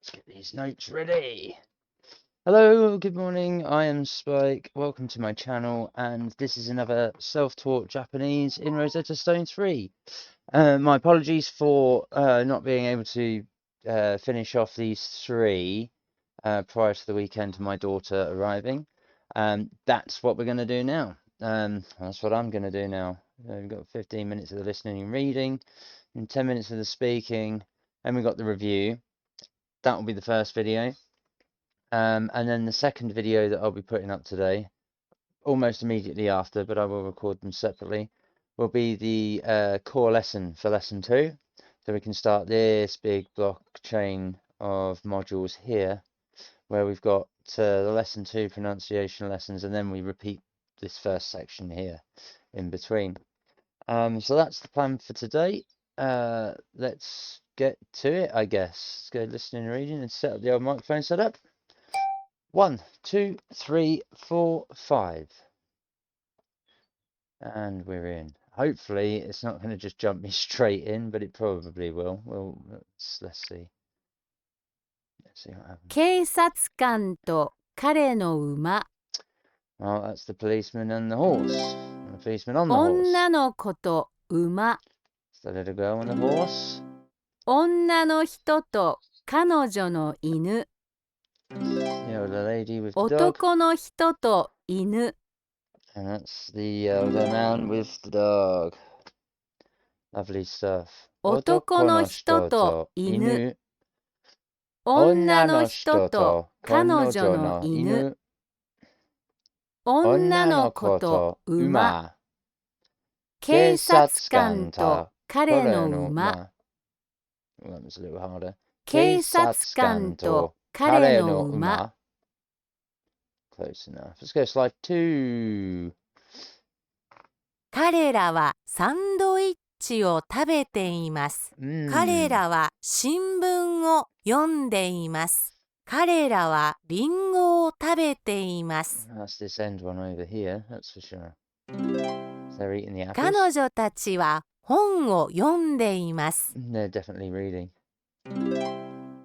Let's get these notes ready. Hello, good morning. I am Spike. Welcome to my channel, and this is another self-taught Japanese in Rosetta Stone 3. My apologies for not being able to finish off these three prior to the weekend of my daughter arriving. That's what we're going to do now. That's what I'm going to do now. We've got 15 minutes of the listening and reading, and 10 minutes of the speaking, and we've got the review. That will be the first video. And then the second video that I'll be putting up today, almost immediately after, but I will record them separately, will be the core lesson for lesson 2. So we can start this big blockchain of modules here, where we've got the lesson 2 pronunciation lessons, and then we repeat this first section here in between. So that's the plan for today. Let's get to it, I guess. Let's go listening and reading and set up the old microphone setup. 1, 2, 3, 4, 5. And we're in. Hopefully it's not going to just jump me straight in, but it probably will. Well, let's see. Let's see what happens. 警察官と彼の馬 Well, that's the policeman and the horse. And the policeman on the horse. 女の子と馬 It's the little girl on the horse. 女の人と彼女の犬 The older lady with the dog. 男の人と犬 And that's the older man with the dog. Lovely stuff. 男の人と犬女の人と彼女の犬女の子と馬警察官と彼の馬 That was a little harder. 警察官と彼の馬 Close enough. Let's go slide 2. 彼らはサンドイッチを食べています。彼らは新聞を読んでいます。彼らはリンゴを食べています。That's this end one over here, that's for sure. They're eating the apples. 彼女たちは本を読んでいます。They're definitely reading.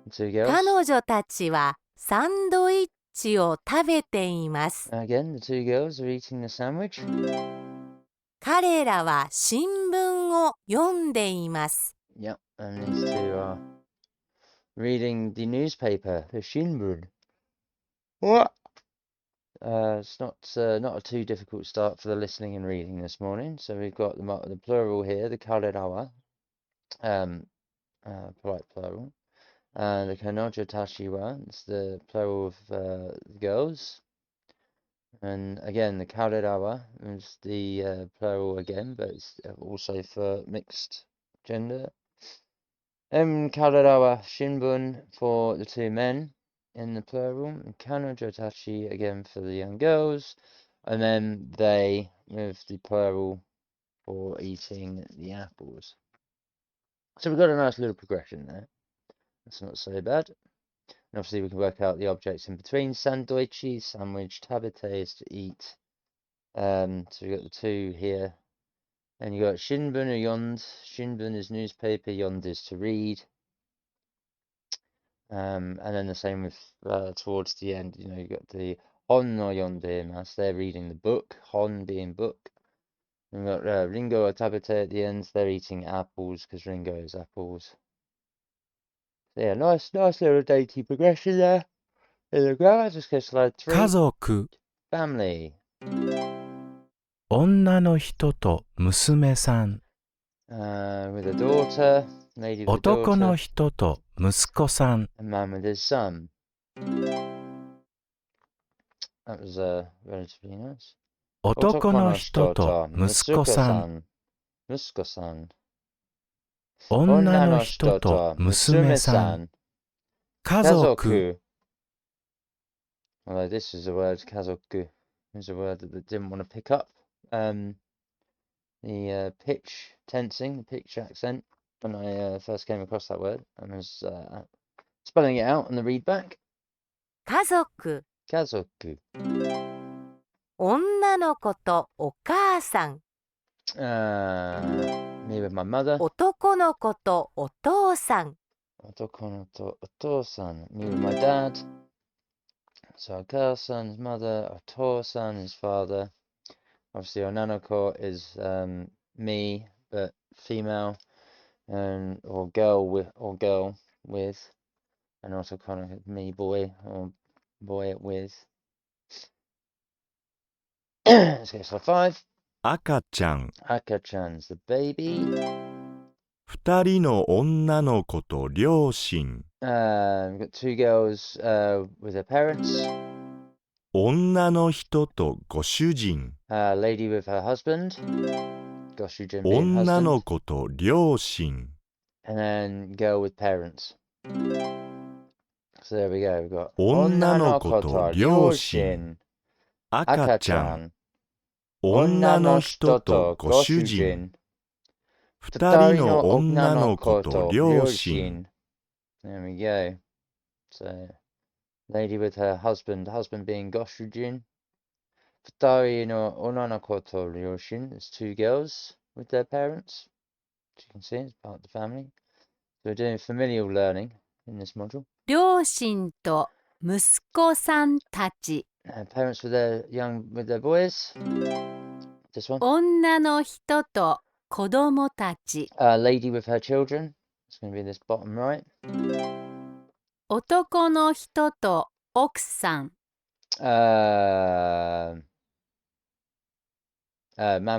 Two girls. 彼女たちはサンドイッチを食べています。Again, the two girls are eating the sandwich. 彼らは新聞を読んでいます。Yep, and these two are reading the newspaper, the Shinbun. What? It's not a too difficult start for the listening and reading this morning. So we've got the plural here, the karerawa, polite plural. The kanojo tashiwa, it's the plural of the girls. And again, the karerawa is the plural again, but it's also for mixed gender. Karerawa shinbun for the two men in the plural, and kanojo tachi again for the young girls, and then they with the plural for eating the apples. So we've got a nice little progression there. That's not so bad. And obviously we can work out the objects in between. Sandoichi, sandwich, tabete is to eat. So we've got the two here. And you got shinbun or yond. Shinbun is newspaper, yond is to read. And then the same with towards the end, you know, you got the hon no yonde, they're reading the book, hon being book. And we've got ringo or tabete at the end, they're eating apples because ringo is apples. So yeah, nice little dainty progression there. In the grammar, just go slide 3. 家族 Family. 女の人と娘さん With a daughter, lady with a 男の daughter, 人と息子さん a man with his son. That was relatively nice. 男の人と息子さん Musko-san. 女の人と娘さん家族 Although this is a word, kazoku, is a word that they didn't want to pick up. The pitch tensing, the pitch accent, when I first came across that word, and was spelling it out on the read back. 家族 Kazoku. 女の子とお母さん Me with my mother. 男の子とお父さん Otoko no otosan, me with my dad. So Akao-san is mother, Oto-san is father. Obviously Onanoko is me, but female, and or girl with, and also kind of me boy or boy with. Let's go slide 5. 赤ちゃん Aka-chan's the baby. 二人の女の子と両親 We've got 2 girls with their parents. 女の人とご主人 Lady with her husband. Goshujin being 女の husband. 子と両親 And then girl with parents. So there we go. We've got 女の子と Onnanoko to 両親 ryoshin. 赤ちゃん Aka-chan. 女の人 Onna と to ご主人 goshujin. 二人の Futari 女の子 no と to 両親 ryoshin. There we go. So, lady with her husband being Goshujin. Futari no onanoko to ryoshin. There's 2 girls with their parents. As you can see, it's part of the family. So we're doing familial learning in this module. 両親と息子さんたち Parents with their boys. This one. 女の人と子供たち Lady with her children. It's going to be this bottom right. 男の人と奥さん Man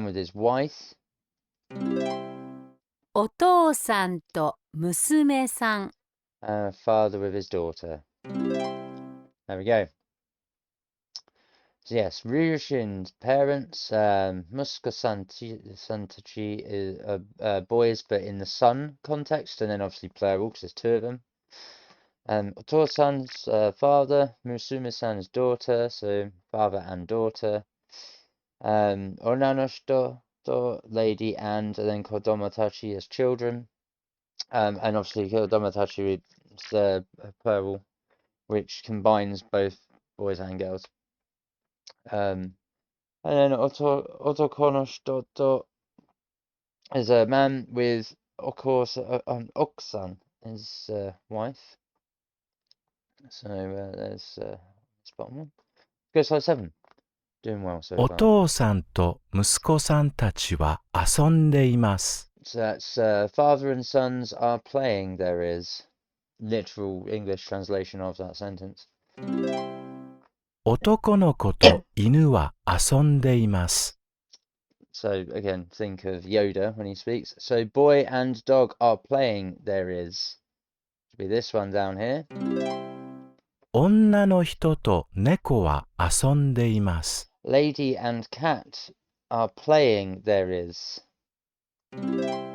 with his wife. お父さんと娘さん Father with his daughter. There we go. So yes, Ryushin's parents, Muska Santachi is boys, but in the son context, and then obviously plural because there's 2 of them. Otosan's father, Musume-san's daughter, so father and daughter. Onanoshito, lady, and then Kodomotachi as children. And obviously Kodomotachi is plural, which combines both boys and girls. And then Otokonoshito is a man with, of course, an Oksan, his wife. So there's this bottom one. Go slide 7. Doing well so お far. 父さんと息子さんたちは遊んでいます So that's father and sons are playing. There is literal English translation of that sentence. 男の子と犬は遊んでいます So again, think of Yoda when he speaks. So boy and dog are playing. There is. Should be this one down here. 女の人と猫は遊んでいます Lady and cat are playing. There is. There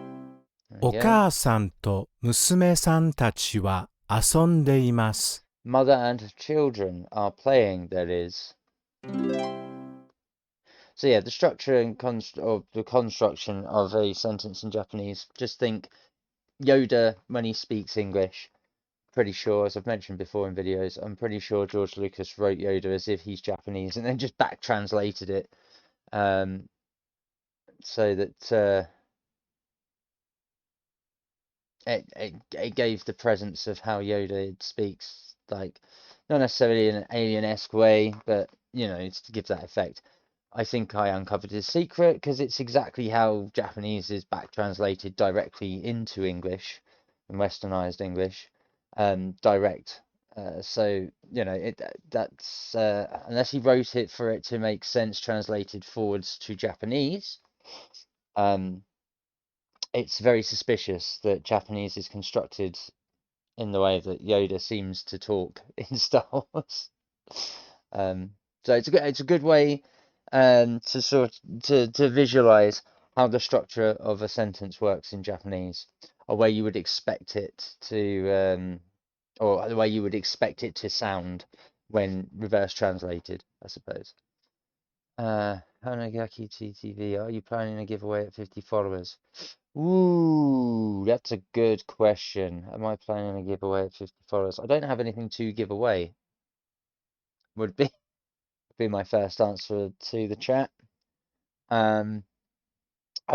お we go. 母さんと娘さんたちは遊んでいます Mother and children are playing. There is. So yeah, the structure and the construction of a sentence in Japanese. Just think Yoda when he speaks English. Pretty sure, as I've mentioned before in videos, I'm pretty sure George Lucas wrote Yoda as if he's Japanese and then just back translated it, so that it gave the presence of how Yoda speaks, like not necessarily in an alien-esque way, but you know, it's to give that effect. I think I uncovered his secret because it's exactly how Japanese is back translated directly into English and westernized English, direct. So you know, that's unless he wrote it for it to make sense translated forwards to Japanese, it's very suspicious that Japanese is constructed in the way that Yoda seems to talk in Star Wars. So it's a good way to visualize how the structure of a sentence works in Japanese, or where you would expect it to or the way you would expect it to sound when reverse translated, I suppose. Hanagaki TTV, are you planning a giveaway at 50 followers? Ooh, that's a good question. Am I planning a giveaway at 50 followers? I don't have anything to give away. Would be my first answer to the chat. I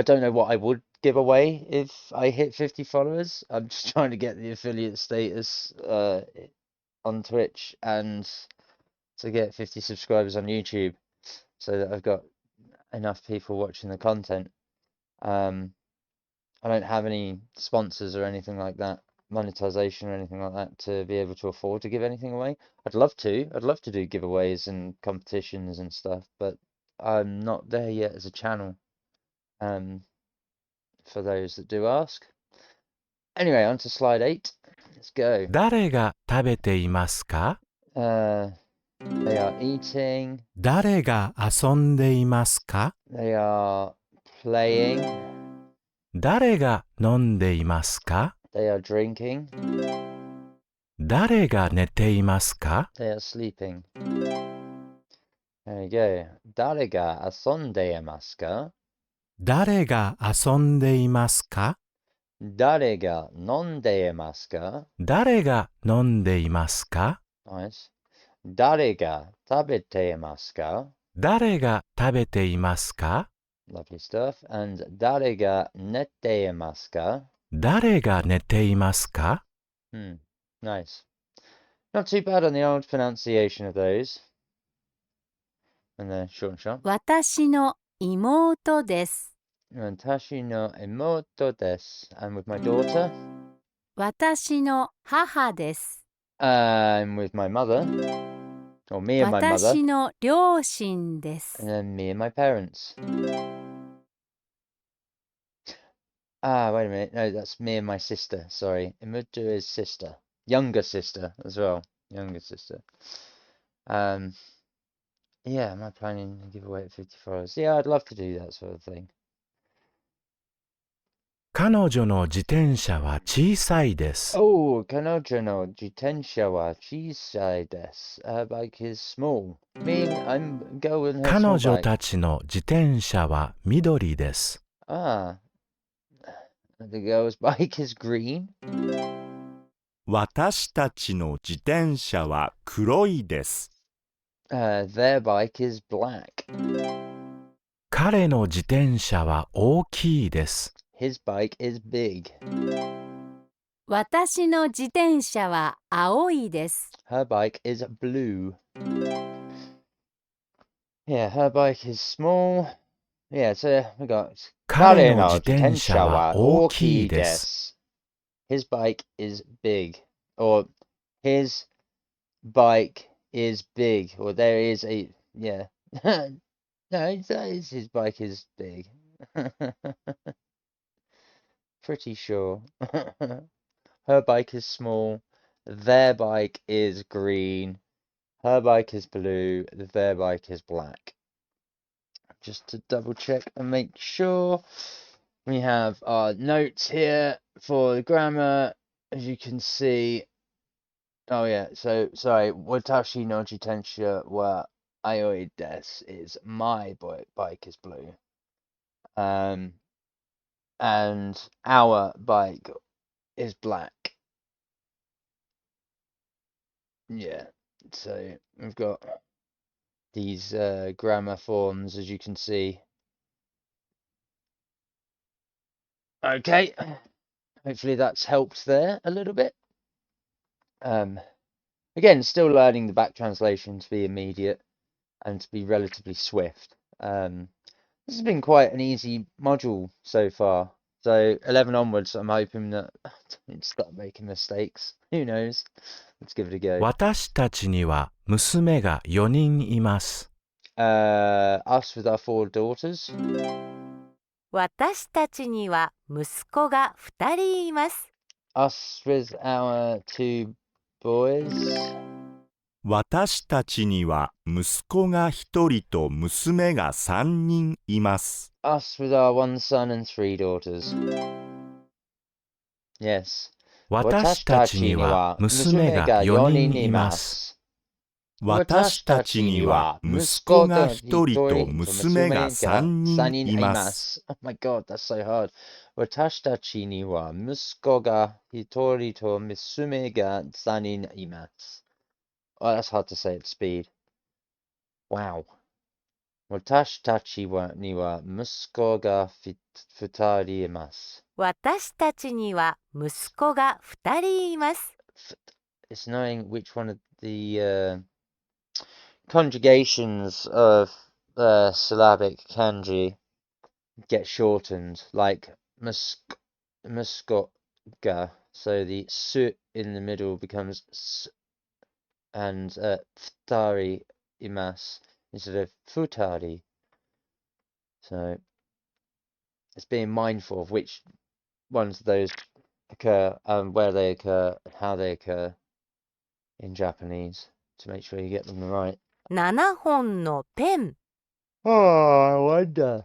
don't know what I would giveaway if I hit 50 followers. I'm just trying to get the affiliate status on Twitch and to get 50 subscribers on YouTube so that I've got enough people watching the content. I don't have any sponsors or anything like that, monetization or anything like that to be able to afford to give anything away. I'd love to do giveaways and competitions and stuff, but I'm not there yet as a channel. For those that do ask. Anyway, on to slide 8. Let's go. 誰が食べていますか They are eating. 誰が遊んでいますか They are playing. 誰が飲んでいますか They are drinking. 誰が寝ていますか They are sleeping. There you go. 誰が遊んでいますか誰が遊んでいますか誰が飲んでいますか誰が飲んでいますか Nice. 誰が食べていますか誰が食べていますか Lovely stuff. And 誰が寝ていますか誰が寝ていますか Nice. Not too bad on the old pronunciation of those. And then short and sharp. 私の妹です。私の妹です. I'm with my daughter. 私の母です。I'm with my mother. Or me and my mother. 私の両親です。And then me and my parents. Wait a minute. No, that's me and my sister. Sorry. Imutu is sister. Younger sister as well. Younger sister. Yeah, am I planning to give away at 50 followers? Yeah, I'd love to do that sort of thing. 彼女の自転車は小さいです。Oh, 彼女の自転車は小さいです。Her bike is small. I'm going her 彼 small 女 bike. たちの自転車は緑です。The girl's bike is green. 私たちの自転車は黒いです。Their bike is black. 彼の自転車は大きいです。His bike is big. 私の自転車は青いです。Her bike is blue. Yeah, her bike is small. Yeah, so we got 彼の自転車は大きいです。His bike is big. Or his bike is big. Or there is a... Yeah. No, his bike is big. Pretty sure. Her bike is small. Their bike is green. Her bike is blue. Their bike is black. Just to double check and make sure. We have our notes here for the grammar. As you can see. Oh yeah, so sorry. Watashi no jitensha wa ayoi desu is my bike is blue. And our bike is black. Yeah, so we've got these grammar forms, as you can see. Okay, hopefully that's helped there a little bit. Again, still learning the back translation to be immediate and to be relatively swift. This has been quite an easy module so far. So 11 onwards, I'm hoping that I don't start making mistakes. Who knows? Let's give it a go. 私たちには娘が4人います。Us with our 4 daughters. 私たちには息子が2人います。Us with our 2 boys. 私たちには息子が1人と娘が3人います。Us with our 1 son and 3 daughters. Yes. 私たちには娘が4人います。私たちには息子が1人と娘が3人います。Oh my god, that's so hard. 私たちには息子が1人と娘が3人います。Oh, that's hard to say at speed. Wow. Watashi tachi ni wa musuko ga futari imasu. 私たちには息子が2人います。 It's knowing which one of the conjugations of syllabic kanji get shortened, like muskoga, so the su in the middle becomes s, and futari imas instead of futari. So it's being mindful of which ones of those occur, where they occur, and how they occur in Japanese to make sure you get them right. 7本のペン、 Oh, I wonder.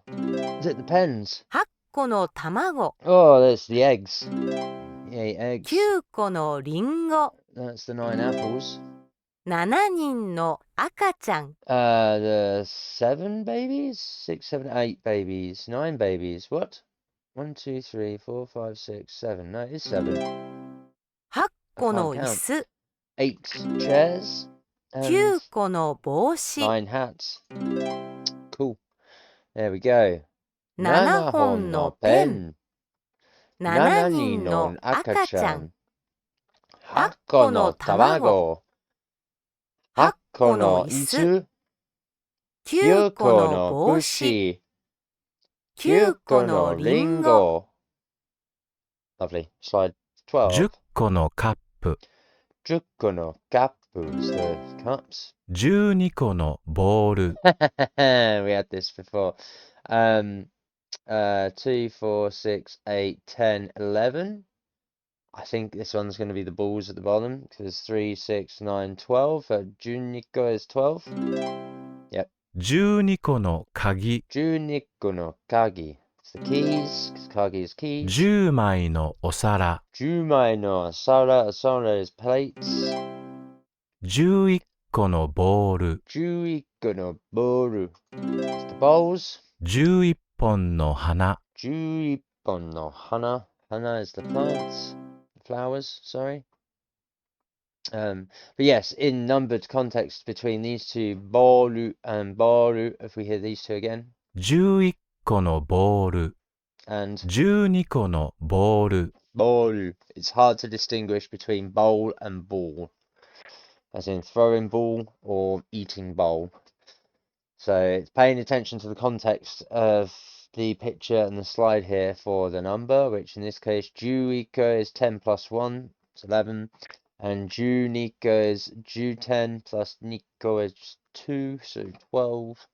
Is it the pens? 8個の卵、 Oh, that's the eggs. Yay, eggs. 9個のリンゴ、 That's the 9 apples. 7人の赤ちゃん、 The 7 babies? 6, 7, 8 babies. 9 babies. What? 1, 2, 3, 4, 5, 6, 7. No, it is 7. 8個 I の can't 椅 count. 子、 8 chairs. 9 And 個の帽子、 9 hats. Cool. There we go. 7本のペン、 7人の赤ちゃん、 8個の卵。 8個の椅子。 9 9個個のの帽子、 串。 9 9個個ののリリンゴ、 ンゴ。Lovely. Slide 12. 10個のカップ、 10個のカップ is the cups. 12個のボール、 We had this before. 2, 4, 6, 8, 10, 11. I think this one's going to be the balls at the bottom because 3, 6, 9, 12. Juniko is 12. Yep. 12個の鍵、 Juniko no kagi. It's the keys because kagi is keys. 10枚のお皿、 Jumai no asara. Asara is plates. 11個のボール、 Juiko no boru. It's the bowls. 11本の花、 Juipon no hana. Hana is the plants. Flowers, sorry. But yes, in numbered context between these two, boru and boru, if we hear these two again, 11個のボール、 and 12個のボール、 boru, it's hard to distinguish between bowl and ball, as in throwing ball or eating bowl. So it's paying attention to the context of the picture and the slide here for the number, which in this case, Juiko is 10 plus 1, it's 11. And Junika is Ju10 plus Nico is 2, so 12.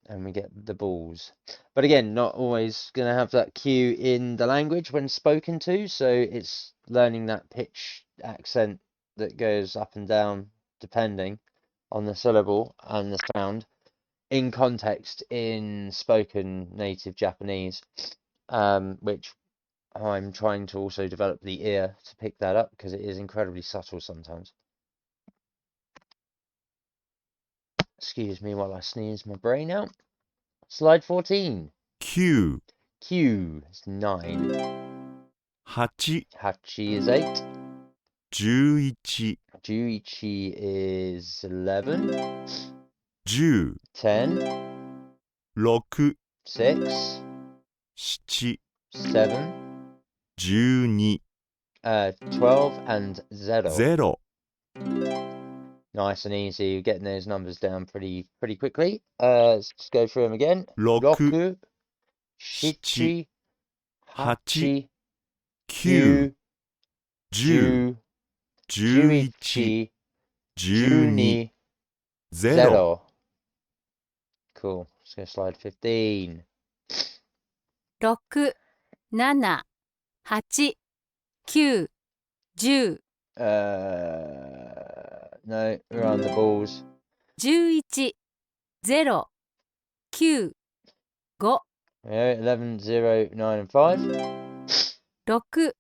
And we get the balls. But again, not always going to have that cue in the language when spoken to, so it's learning that pitch accent that goes up and down depending on the syllable and the sound in context in spoken native Japanese, which I'm trying to also develop the ear to pick that up because it is incredibly subtle sometimes. Excuse me while I sneeze my brain out. Slide 14. 9、 Q is 9. 8、 Hachi is 8. 11、 Juichi is 11. 10、 10. 6、 6. 7、 7. 12、 12 and 0. 0、 Nice and easy. You're getting those numbers down pretty quickly. Let's just go through them again. 6、 Roku, Shichi, 8、 Hachi, 9、 Ju, 10、11、 Juichi, 12、 Juni, 0。 0. Cool. Let's go slide 15. 6、7、8、9、10、 No, we're on the balls. 11、0、9、5、 Yeah, 11, 0, 9, and 5. 6、8、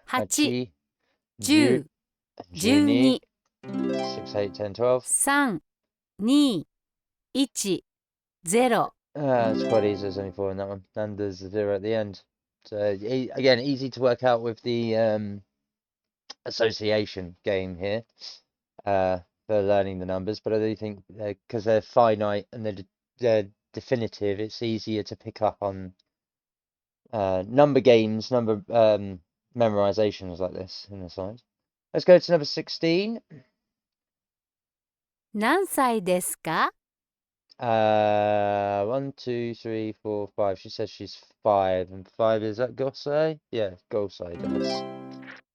Hachi, 10、 Juni, 12、 6, 8, 10, 12. 3、2、1、0。 It's quite easy. There's only 4 in that one. And there's a 0 at the end. So again, easy to work out with the association game here for learning the numbers. But I do think because they're finite and they're definitive, it's easier to pick up on number games, number memorizations like this in the side. Let's go to number 16. 何歳ですか 1, 2, 3, 4, 5. She says she's 5, and 5 is that Gosai? Yeah, Gosai desu.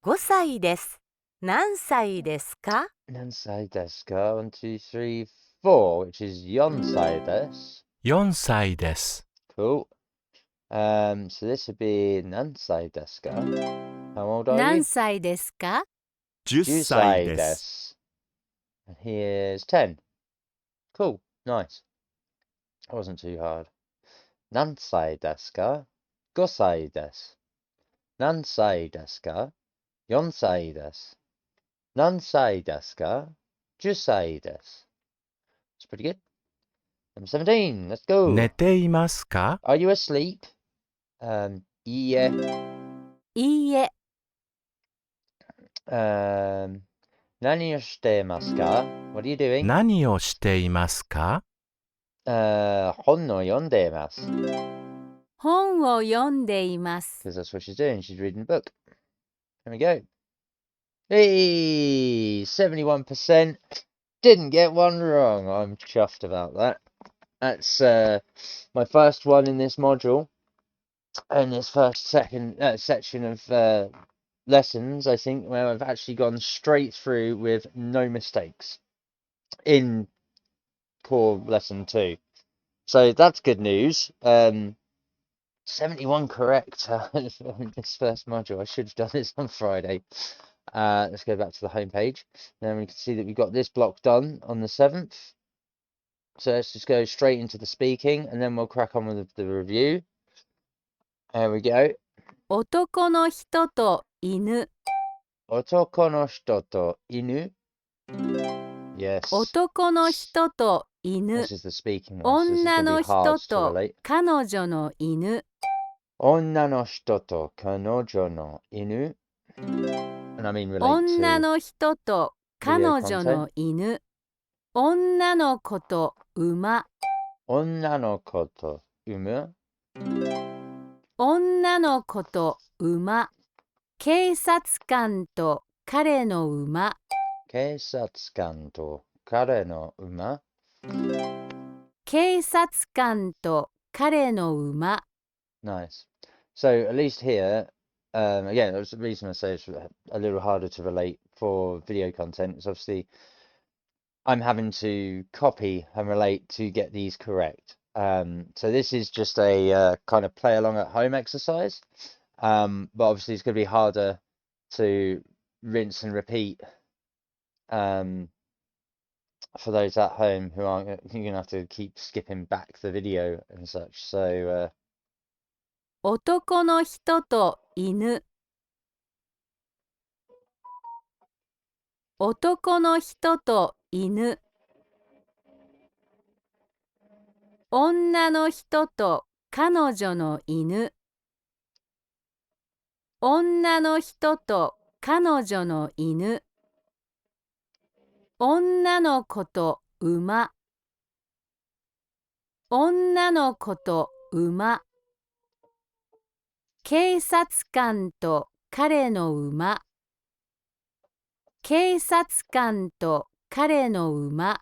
5歳です。何歳ですか Nansai desu ka? 1, 2, 3, 4, which is Yonsai desu. 4歳です。 Cool. So this would be Nansai desu ka? How old are 何 you? 歳ですか10歳です。 desu. And here's 10. Cool. Nice. That wasn't too hard. Nansai desu ka? 5歳desu. Nansai desu ka? 4歳desu. Nansai desu ka? 10歳desu. It's pretty good. Number 17. Let's go. 寝ていますか Are you asleep? いいえ。いいえ。何をしていますか? What are you doing? 何をしていますか本を読んでいます。本を読んでいます。 Because that's what she's doing. She's reading a book. There we go. Hey, 71%. Didn't get one wrong. I'm chuffed about that. That's my first one in this module. In this second section of lessons, I think, where I've actually gone straight through with no mistakes in core lesson 2. So that's good news. 71 correct in this first module. I should have done this on Friday. Let's go back to the home page. Then we can see that we've got this block done on the 7th. So let's just go straight into the speaking, and then we'll crack on with the review. There we go. 男の人と犬。男の人と犬. Yes. 男の人と犬。 This is the speaking one. So this is 女 going to の be hard 人 to と relate. 彼女の犬。女の人と彼女の犬. And I mean relate 女 to の人と彼女の犬。女の子と馬。女の子と馬. 女の子と馬。警察官と彼の馬。警察官と彼の馬. 警察官と彼の馬。 Nice. So at least here, again, that was the reason I say it's a little harder to relate for video content. It's obviously I'm having to copy and relate to get these correct. So this is just a kind of play along at home exercise. But obviously it's going to be harder to rinse and repeat for those at home who aren't, you're going to have to keep skipping back the video and such. So 男の人と犬。男の人と犬。女の人と彼女の犬。女の人と彼女の犬。女の子と馬。女の子と馬。警察官と彼の馬。警察官と彼の馬。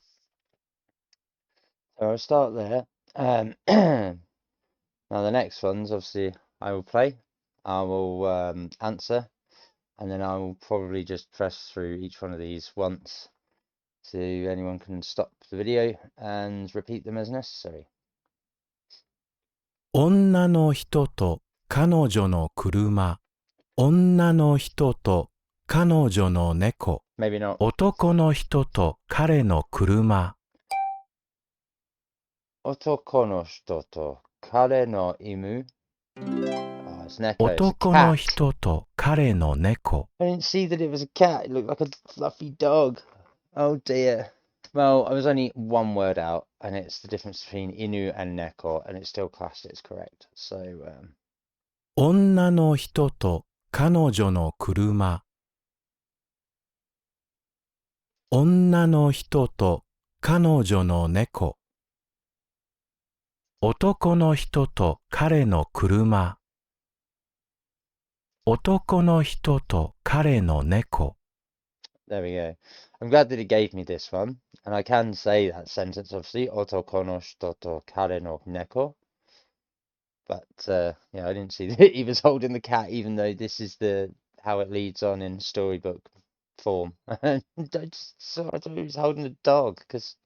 So I'll start there. Now the next ones, obviously, I will play, I will answer, and then I will probably just press through each one of these once, so anyone can stop the video and repeat them as necessary. 女の人と彼女の車。女の人と彼女の猫。 Maybe not. 男の人と彼の車。男の人と彼の犬. Oh, it's Neko. It's a 男の cat. 人と彼の猫。 I didn't see that it was a cat. It looked like a fluffy dog. Oh dear. Well, I was only one word out, and it's the difference between inu and neko, and it's still classed as correct. So, 女の人と彼女の車。女の人と彼女の猫。男の人と彼の車。男の人と彼の猫。 There we go. I'm glad that it gave me this one. And I can say that sentence, obviously. Otoko no shito to kare no neko. But, yeah, I didn't see that he was holding the cat, even though this is how it leads on in storybook form. I thought he was holding the dog, because...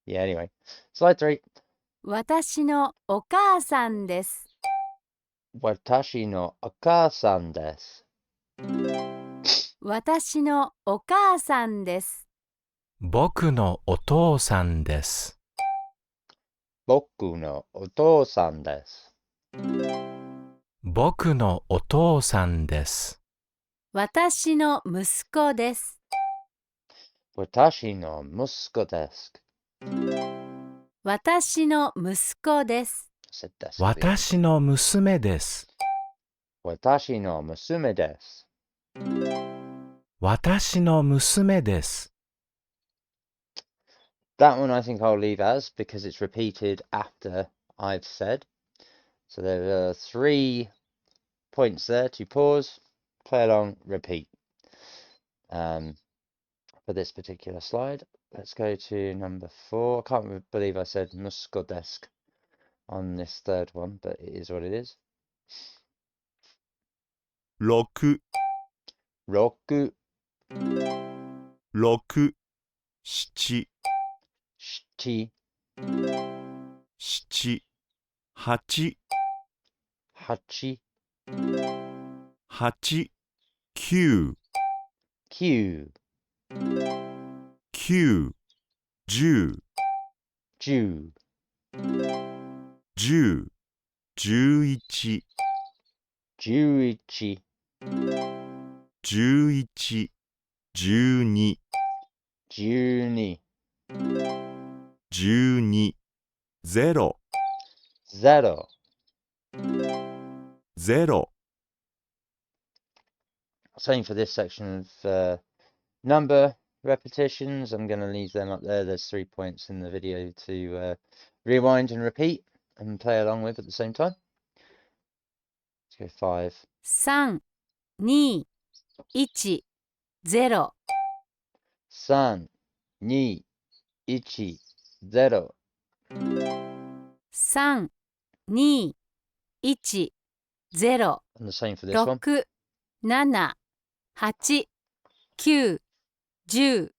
Yeah, anyway. Slide 3. 私のお母さんです。 Watashi no okaasan desu. 私のお母さんです。僕のお父さんです。 Boku no otousan desu. 僕のお父さんです。私の息子です。 Watashi no musuko desu. 私の息子です。 I said desu. 私の娘です。 Watashi no musume desu. 私の娘です。 That one I think I'll leave as, because it's repeated after I've said. So there are 3 points there to pause, play along, repeat. For this particular slide, let's go to number 4. I can't believe I said musko desk on this third one, but it is what it is. 6、 Roku, 6、7、 shichi, 7、8、 hachi, 8、9、 kyu, 9、10、 ju, 10、11、 juichi, 11、12、 juni, 12、0、 zero. 0、 Same for this section of number repetitions. I'm going to leave them up there. There's 3 points in the video to rewind and repeat and play along with at the same time. Let's go 5. 3、2、1、0。 3, 2, 1, 0. 3、2、1、0。 And the same for this one. 6、7、8、9、10。 6,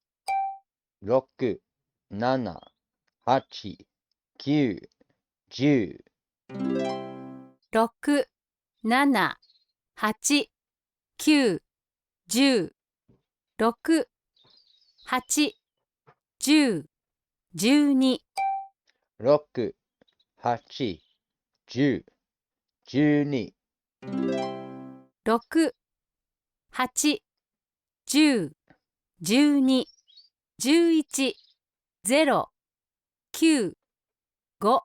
7, 8, 9, 10. 6、7、8、9、10。 6、8、10、12。 6, 8, 10, 12. 6、8、10、12、11、0、9、5。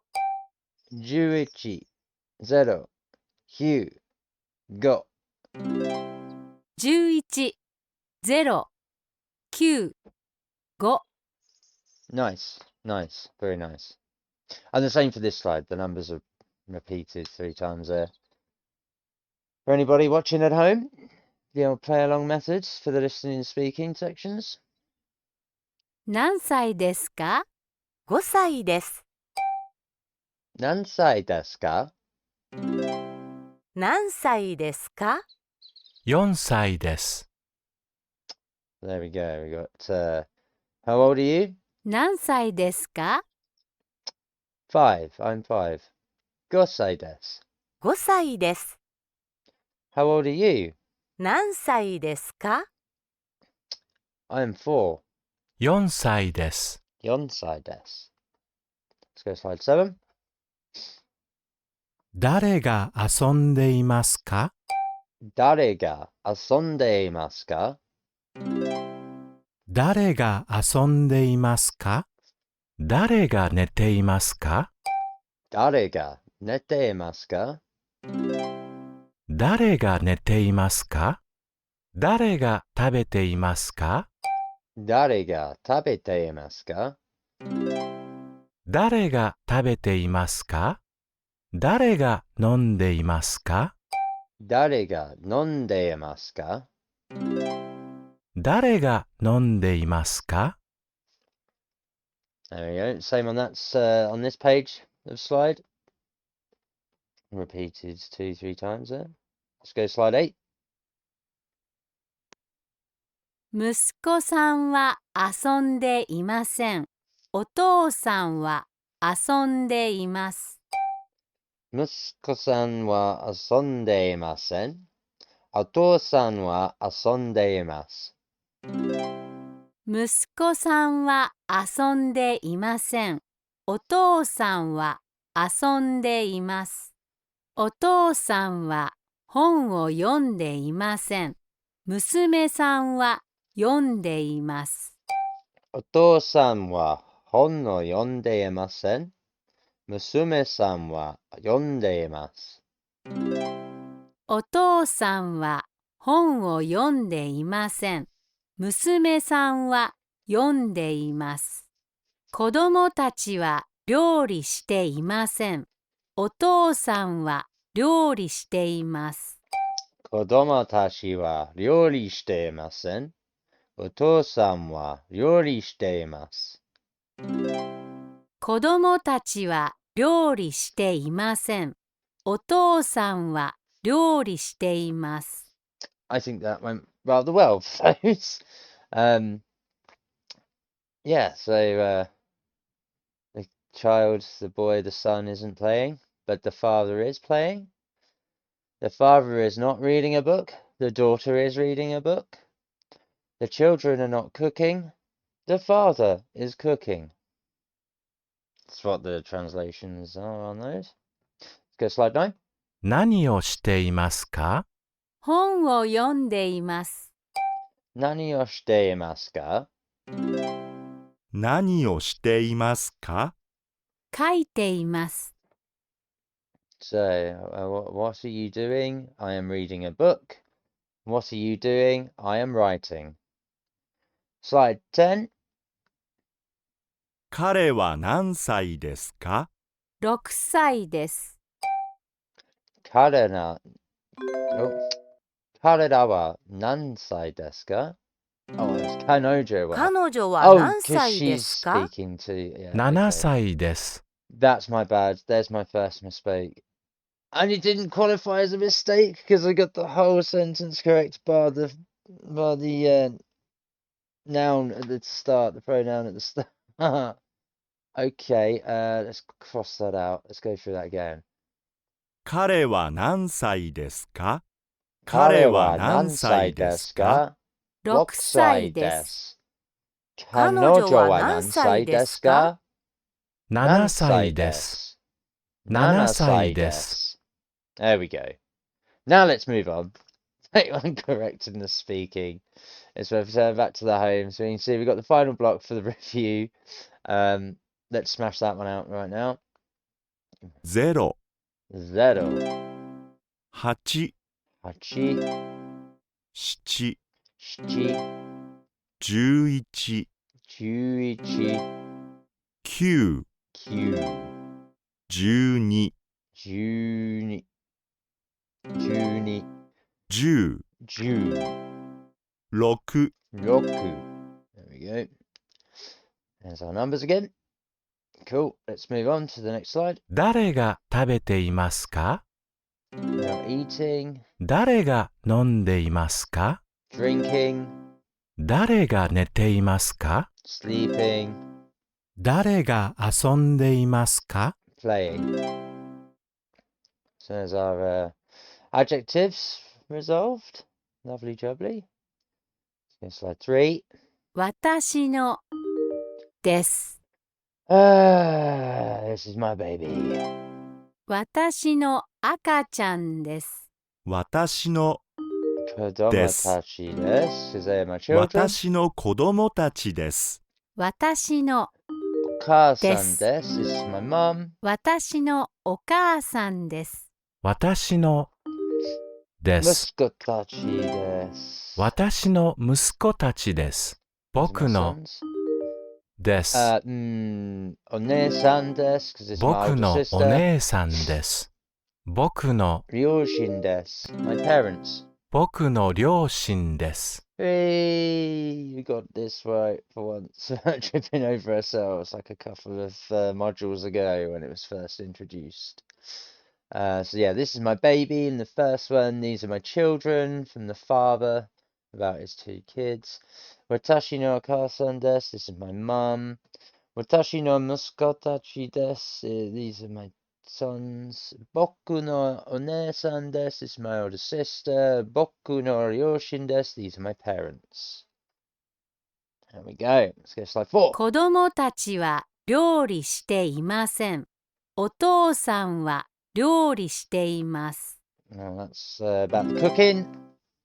11, 0, 9, 5. 11、0、9、5。 Nice, nice, very nice. And the same for this slide. The numbers are repeated 3 times there. For anybody watching at home, the old play along methods for the listening and speaking sections. 何歳ですか？ 5 歳です。 何歳ですか? 何歳ですか？ 4歳です。 There we go. We got, how old are you? 何歳ですか？ 5. I'm 5. 5歳です. 5歳です。 How old are you? 何歳ですか？ I'm 4. 4歳です。 4歳です. Let's go slide 7. 誰が遊んでいますか？誰が遊んでいますか? 誰が遊んでいますか？誰が寝ていますか？誰が寝ていますか? 誰が寝ていますか？誰が食べていますか？誰が食べていますか?誰が食べていますか？誰が飲んでいますか？誰が飲んでいますか？誰が飲んでいますか？ There we go. Same on on this page of slide. Repeated 2-3 times there. Let's go slide 8. 息子さんは遊んでいません。お父さんは遊んでいます。息子さんは遊んでいません。お父さんは遊んでいます。息子さんは遊んでいません。お父さんは遊んでいます。お父さんは本を読んでいません。娘さんは読んでいます。お父さんは本を読んでいません。娘さんは読んでいます。お父さんは本を読んでいません。娘さんは読んでいます。子供たちは料理していません。お父さんは料理しています。子供たちは料理していません。お父さんは料理しています。子供たちは料理していません。お父さんは料理しています。I think that went rather well for those. Yeah, so the child, the boy, the son isn't playing, but the father is playing. The father is not reading a book. The daughter is reading a book. The children are not cooking. The father is cooking. That's what the translations are on those. Let's go slide 9. 何をしていますか？本を読んでいます。何をしていますか？何をしていますか？書いています。So, what are you doing? I am reading a book. What are you doing? I am writing. Slide 10. 彼は何歳ですか？6歳です。彼らは何歳ですか? Oh, it's 彼女は。彼女は Oh, 何 because 歳で she's すか？ speaking to. Yeah, 7 okay. 歳です。That's my bad. There's my first mistake. And it didn't qualify as a mistake because I got the whole sentence correct bar the noun at the start, the pronoun at the start. Okay, let's cross that out. Let's go through that again. 彼は何歳ですか？彼は何歳ですか？ 6歳です。彼女は何歳ですか？ 7歳です。7歳です。 There we go. Now let's move on. Take one correct in the speaking. Let's return back to the home. So you can see we've got the final block for the review. Let's smash that one out right now. 0、 0、 8、 8、 7、 7、 11、 11、 9、 9、 12、 12、 12、 10、 10、 6、 6. There we go. There's our numbers again. Cool. Let's move on to the next slide. 誰が食べていますか？ Now eating, 誰が飲んでいますか？ drinking, 誰が寝ていますか？ sleeping, 誰が遊んでいますか？ playing. So there's our adjectives resolved. Lovely jubbly. Let's go slide 3. 私のです。This is my baby. 私の赤ちゃんです。私の、子供たちです。Is they my children? 私の子供たちです。私のお母さんです。This is my mom. 私のお母さんです。私のです。息子たちです。私の息子たちです。僕 My の sons. です。Onesan desu, because it's my 僕 older のお sister. 姉さんです。僕の Ryoshin desu, my parents. 僕の両親です。 Hey, we got this right for once. Tripping over ourselves like a couple of modules ago when it was first introduced. So yeah, this is my baby in the first one. These are my children from the father about his 2 kids. Watashi no akasan desu. This is my mum. Watashi no muskotachi desu. These are my sons. Boku no onesan desu. This is my older sister. Boku no ryoshin desu. These are my parents. There we go. Let's go to slide 4. 子供たちは料理していません。お父さんは料理しています。Now that's about the cooking.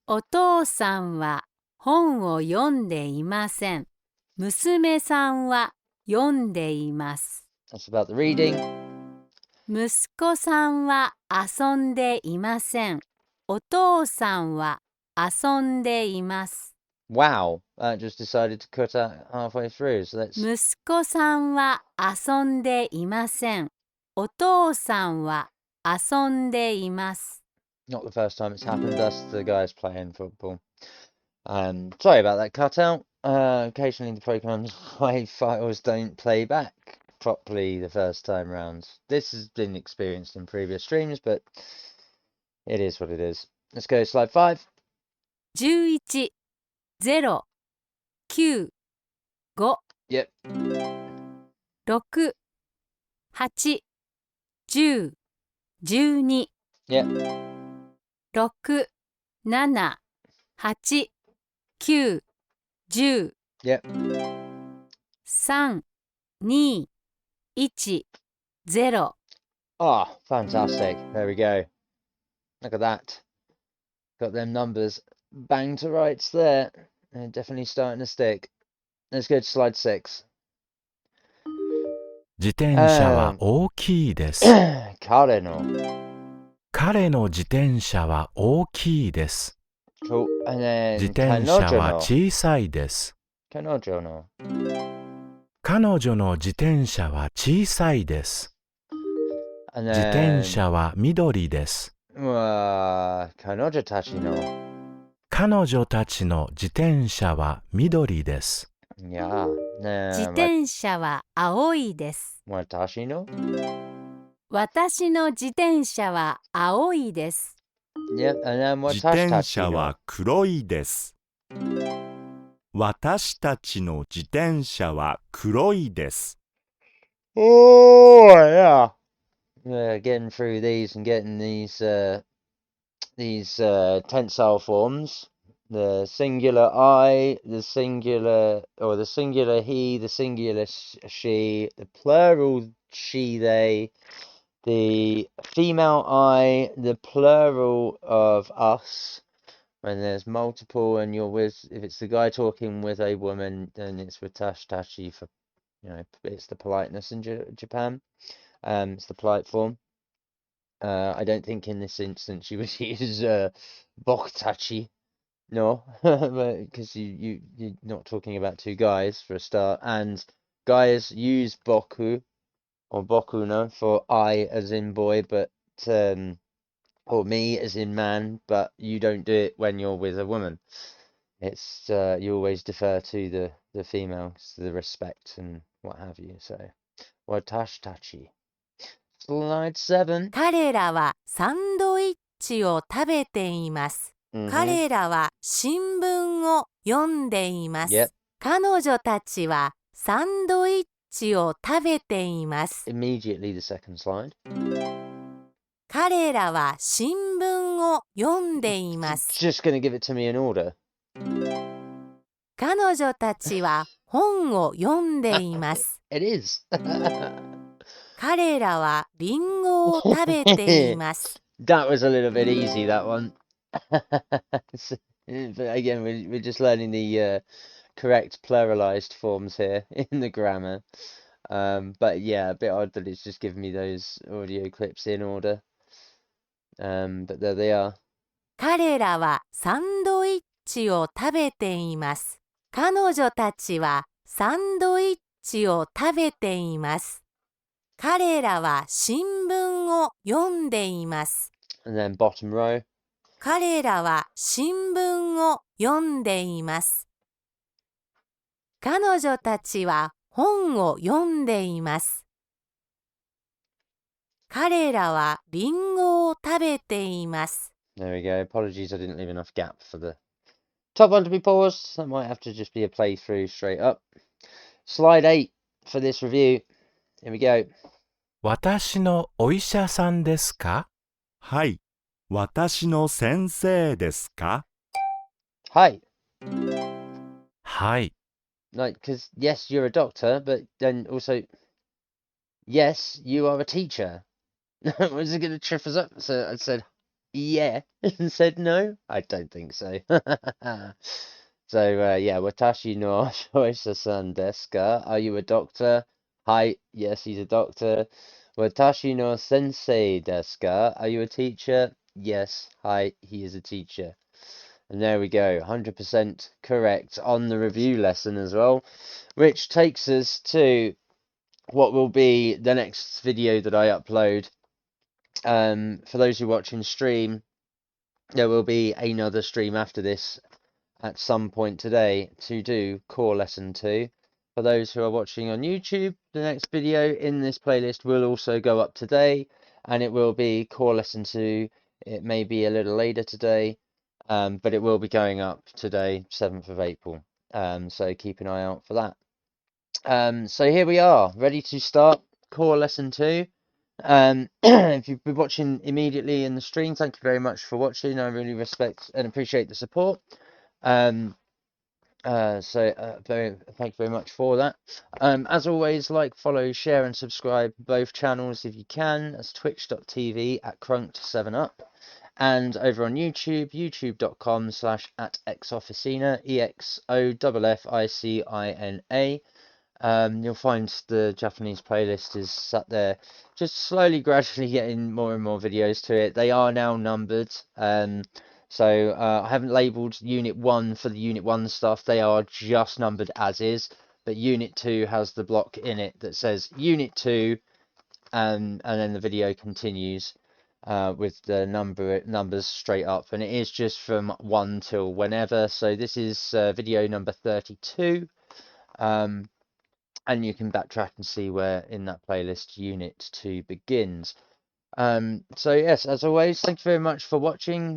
お父さんは本を読んでいません。娘さんは読んでいます。That's about the reading. 息子さんは遊んでいません。お父さんは遊んでいます。Wow, that just decided to cut out halfway through. So let's. 息子さんは遊んでいません。お父さんは遊んでいます。 Not the first time it's happened. Us, the guys playing football. Sorry about that cutout. Occasionally the program's WAV files don't play back properly the first time round. This has been experienced in previous streams, but it is what it is. Let's go to slide 5. 11、0、9、5、 Yep. 6、8、10、12、 Yep. 6、7、8、9、10、 Yep. 3、2、1、0。 Oh, fantastic. There we go. Look at that. Got them numbers bang to rights there. They're definitely starting to stick. Let's go to slide 6. 自転車は大きいです。彼の。彼の自転車は大きいです。 Cool. And then 自転車は小さいです。彼女の。彼女の自転車は小さいです。 And 自 then 転車は緑です。彼女たちの。彼女たちの自転車は緑です。 Yeah. 自転車は青いです。私の。私の自転車は青いです。 Yep. And then 自転車は黒いです。私たちの自転車は黒いです。 Oh yeah. Getting through these and getting these tensile forms. The singular I, the singular he, the singular she, the plural she, they, the female I, the plural of us. When there's multiple and you're with, if it's the guy talking with a woman, then it's with tashi for, it's the politeness in Japan. It's the polite form. I don't think in this instance you would use boktachi. No, because you're not talking about 2 guys for a start, and guys use boku or bokuno for I as in boy, but or me as in man, but you don't do it when you're with a woman. It's you always defer to the females, the respect and what have you. So watashitachi. Slide 7. 彼らはサンドイッチを食べています。彼らは新聞を読んでいます。 Yep. 彼女たちはサンドイッチを食べています。 Immediately the second slide. 彼らは新聞を読んでいます。 Just gonna give it to me in order. 彼女たちは本を読んでいます。 It is. 彼らはリンゴを食べています。 That was a little bit easy, that one. But again, we're just learning the correct pluralized forms here in the grammar. But yeah, a bit odd that it's just giving me those audio clips in order. But there they are. 彼らはサンドイッチを食べています。彼女たちはサンドイッチを食べています。彼らは新聞を読んでいます。And then bottom row. 彼らは新聞を読んでいます。彼女たちは本を読んでいます。彼らはリンゴを食べています。 There we go. Apologies, I didn't leave enough gap for the top one to be paused. That might have to just be a playthrough straight up. Slide 8 for this review. Here we go. 私のお医者さんですか？はい。私の先生ですか？ Hi. はい。 Like, because yes, you're a doctor, but then also, yes, you are a teacher. Was it going to trip us up? So I said, yeah, and said no? I don't think so. So, yeah, watashi no shoisa-san desu ka? Are you a doctor? Hi, yes, he's a doctor. Watashi no sensei desu ka? Are you a teacher? Yes, hi, he is a teacher. And there we go, 100% correct on the review lesson as well, which takes us to what will be the next video that I upload. For those who watch in stream, there will be another stream after this at some point today to do core lesson 2. For those who are watching on YouTube, the next video in this playlist will also go up today, and it will be core lesson 2. It may be a little later today, but it will be going up today, 7th of April. So keep an eye out for that. So here we are, ready to start core lesson 2. If you've been watching immediately in the stream, thank you very much for watching. I really respect and appreciate the support. Thank you very much for that. As always, like, follow, share, and subscribe both channels if you can. That's twitch.tv@crunked7up, and over on YouTube, youtube.com/@exofficina, EXOFFICINA. You'll find the Japanese playlist is sat there, just slowly, gradually getting more and more videos to it. They are now numbered. So I haven't labelled Unit 1 for the Unit 1 stuff. They are just numbered as is. But Unit 2 has the block in it that says Unit 2, and then the video continues with the numbers straight up. And it is just from 1 till whenever. So this is video number 32. And you can backtrack and see where in that playlist Unit 2 begins. So yes, as always, thank you very much for watching.